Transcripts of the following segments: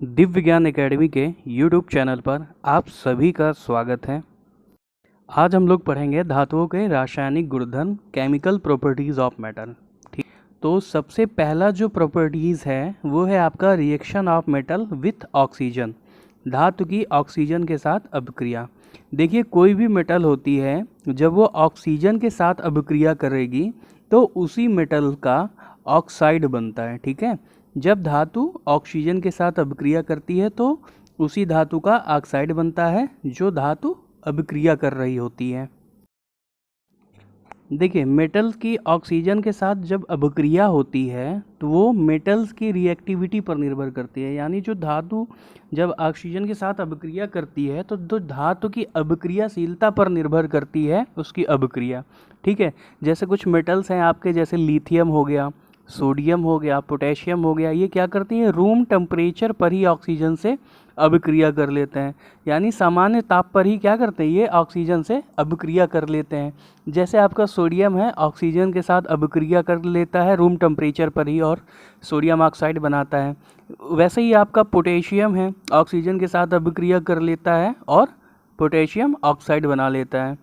दिव्य विज्ञान एकेडमी के YouTube channel पर आप सभी का स्वागत है। आज हम लोग पढ़ेंगे धातुओं के रासायनिक गुणधर्म, केमिकल प्रॉपर्टीज़ ऑफ मेटल। ठीक, तो सबसे पहला जो प्रॉपर्टीज़ है वो है आपका reaction of metal with oxygen, धातु की ऑक्सीजन के साथ अभिक्रिया। देखिए, कोई भी मेटल होती है, जब वो ऑक्सीजन के साथ अभिक्रिया करेगी तो उसी मेटल का ऑक्साइड बनता है। ठीक है, जब धातु ऑक्सीजन के साथ अभिक्रिया करती है तो उसी धातु का ऑक्साइड बनता है जो धातु अभिक्रिया कर रही होती है। देखिए, मेटल्स की ऑक्सीजन के साथ जब अभिक्रिया होती है तो वो मेटल्स की रिएक्टिविटी पर निर्भर करती है। यानी जो धातु जब ऑक्सीजन के साथ अभिक्रिया करती है तो जो धातु की अभिक्रियाशीलता पर निर्भर करती है उसकी अभिक्रिया। ठीक है, जैसे कुछ मेटल्स हैं आपके, जैसे लिथियम हो गया, सोडियम हो गया, पोटेशियम हो गया, ये क्या करती हैं, रूम टेम्परेचर पर ही ऑक्सीजन से अभिक्रिया कर लेते हैं। यानी सामान्य ताप पर ही क्या करते हैं, ये ऑक्सीजन से अभिक्रिया कर लेते हैं। जैसे आपका सोडियम है, ऑक्सीजन के साथ अभिक्रिया कर लेता है रूम टेम्परेचर पर ही और सोडियम ऑक्साइड बनाता है। वैसे ही आपका पोटेशियम है, ऑक्सीजन के साथ अभिक्रिया कर लेता है और पोटेशियम ऑक्साइड बना लेता है।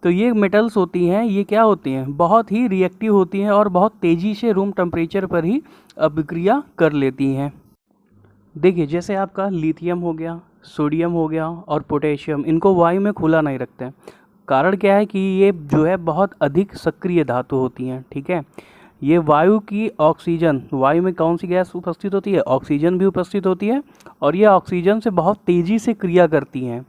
तो ये मेटल्स होती हैं, ये क्या होती हैं, बहुत ही रिएक्टिव होती हैं और बहुत तेज़ी से रूम टेम्परेचर पर ही अभिक्रिया कर लेती हैं। देखिए, जैसे आपका लिथियम हो गया, सोडियम हो गया और पोटेशियम, इनको वायु में खुला नहीं रखते हैं। कारण क्या है कि ये जो है बहुत अधिक सक्रिय धातु होती हैं। ठीक है, ये वायु की ऑक्सीजन, वायु में कौन सी गैस उपस्थित होती है, ऑक्सीजन भी उपस्थित होती है और ये ऑक्सीजन से बहुत तेज़ी से क्रिया करती हैं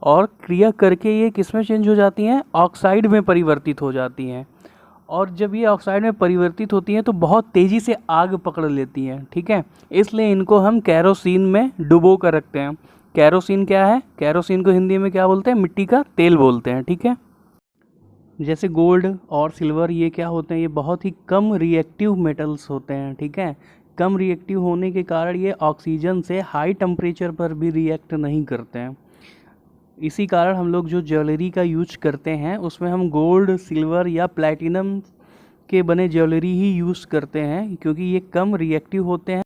और क्रिया करके ये किस में चेंज हो जाती हैं, ऑक्साइड में परिवर्तित हो जाती हैं। और जब ये ऑक्साइड में परिवर्तित होती हैं तो बहुत तेज़ी से आग पकड़ लेती हैं। ठीक है, इसलिए इनको हम कैरोसिन में डुबो कर रखते हैं। कैरोसिन क्या है, कैरोसिन को हिंदी में क्या बोलते हैं, मिट्टी का तेल बोलते हैं। ठीक है, जैसे गोल्ड और सिल्वर, ये क्या होते हैं, ये बहुत ही कम रिएक्टिव मेटल्स होते हैं। ठीक है, कम रिएक्टिव होने के कारण ये ऑक्सीजन से हाई टेम्परेचर पर भी रिएक्ट नहीं करते हैं। इसी कारण हम लोग जो ज्वेलरी का यूज करते हैं उसमें हम गोल्ड, सिल्वर या प्लैटिनम के बने ज्वेलरी ही यूज़ करते हैं, क्योंकि ये कम रिएक्टिव होते हैं।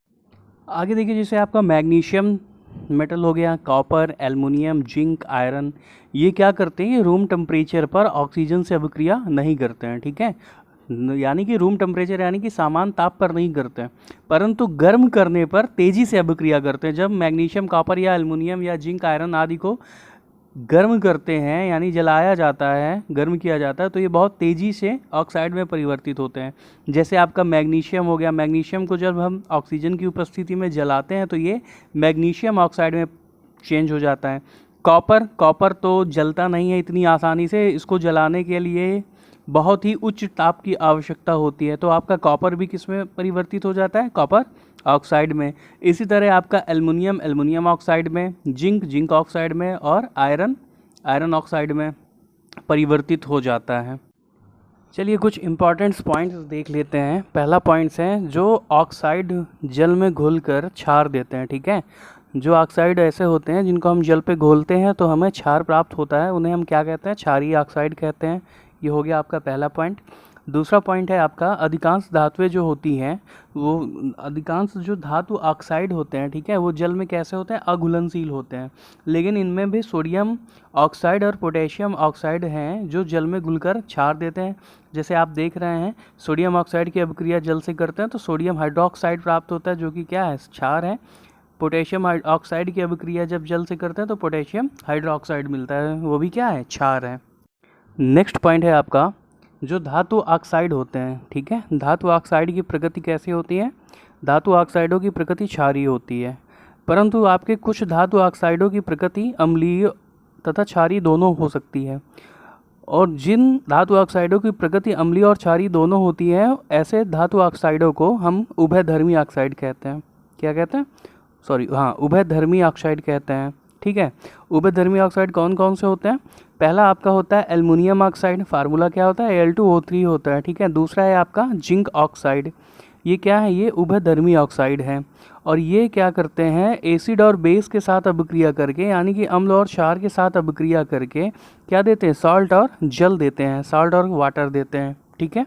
आगे देखिए, जैसे आपका मैग्नीशियम मेटल हो गया, कॉपर, एल्युमिनियम, जिंक, आयरन, ये क्या करते हैं, ये रूम टेम्परेचर पर ऑक्सीजन से अभिक्रिया नहीं करते हैं। ठीक है, यानी कि रूम टेम्परेचर यानी कि सामान्य ताप पर नहीं करते हैं, परंतु गर्म करने पर तेज़ी से अभिक्रिया करते हैं। जब मैग्नीशियम, कॉपर या एल्युमिनियम या जिंक, आयरन आदि को गर्म करते हैं, यानी जलाया जाता है, गर्म किया जाता है, तो ये बहुत तेज़ी से ऑक्साइड में परिवर्तित होते हैं। जैसे आपका मैग्नीशियम हो गया, मैग्नीशियम को जब हम ऑक्सीजन की उपस्थिति में जलाते हैं तो ये मैग्नीशियम ऑक्साइड में चेंज हो जाता है। कॉपर, कॉपर तो जलता नहीं है इतनी आसानी से, इसको जलाने के लिए बहुत ही उच्च ताप की आवश्यकता होती है, तो आपका कॉपर भी किस में परिवर्तित हो जाता है, कॉपर ऑक्साइड में। इसी तरह आपका एल्युमिनियम, एल्युमिनियम ऑक्साइड में, जिंक, जिंक ऑक्साइड में और आयरन, आयरन ऑक्साइड में परिवर्तित हो जाता है। चलिए कुछ इंपॉर्टेंट पॉइंट्स देख लेते हैं। पहला पॉइंट्स है जो ऑक्साइड जल में घुलकर क्षार देते हैं। ठीक है, जो ऑक्साइड ऐसे होते हैं जिनको हम जल पे घोलते हैं तो हमें क्षार प्राप्त होता है, उन्हें हम क्या कहते हैं, क्षारीय ऑक्साइड कहते हैं। ये हो गया आपका पहला पॉइंट। दूसरा पॉइंट है आपका, अधिकांश धातुएं जो होती हैं, वो अधिकांश जो धातु ऑक्साइड होते हैं, ठीक है, वो जल में कैसे होते हैं, अघुलनशील होते हैं। लेकिन इनमें भी सोडियम ऑक्साइड और पोटेशियम ऑक्साइड हैं जो जल में घुलकर क्षार देते हैं। जैसे आप देख रहे हैं, सोडियम ऑक्साइड की अभिक्रिया जल से करते हैं तो सोडियम हाइड्रोक्साइड प्राप्त होता है जो कि क्या है, क्षार है। पोटेशियम ऑक्साइड की अभिक्रिया जब जल से करते हैं तो पोटेशियम हाइड्रोक्साइड मिलता है, वो भी क्या है, क्षार है। नेक्स्ट पॉइंट है आपका, जो धातु ऑक्साइड होते हैं, ठीक है, धातु ऑक्साइड की प्रकृति कैसी होती है, धातु ऑक्साइडों की प्रकृति क्षारीय होती है, परंतु आपके कुछ धातु ऑक्साइडों की प्रकृति अम्लीय तथा क्षारीय दोनों हो सकती है। और जिन धातु ऑक्साइडों की प्रकृति अम्लीय और क्षारीय दोनों होती है, ऐसे धातु ऑक्साइडों को हम उभयधर्मी ऑक्साइड कहते हैं। क्या कहते हैं, उभयधर्मी ऑक्साइड कहते हैं। ठीक है, उभयधर्मी ऑक्साइड कौन कौन से होते हैं, पहला आपका होता है एल्युमिनियम ऑक्साइड, फार्मूला क्या होता है, Al2O3 होता है। ठीक है, दूसरा है आपका जिंक ऑक्साइड, ये क्या है, ये उभयधर्मी ऑक्साइड है और ये क्या करते हैं, एसिड और बेस के साथ अभिक्रिया करके, यानी कि अम्ल और क्षार के साथ अभिक्रिया करके क्या देते हैं, सॉल्ट और जल देते हैं, सॉल्ट और वाटर देते हैं। ठीक है,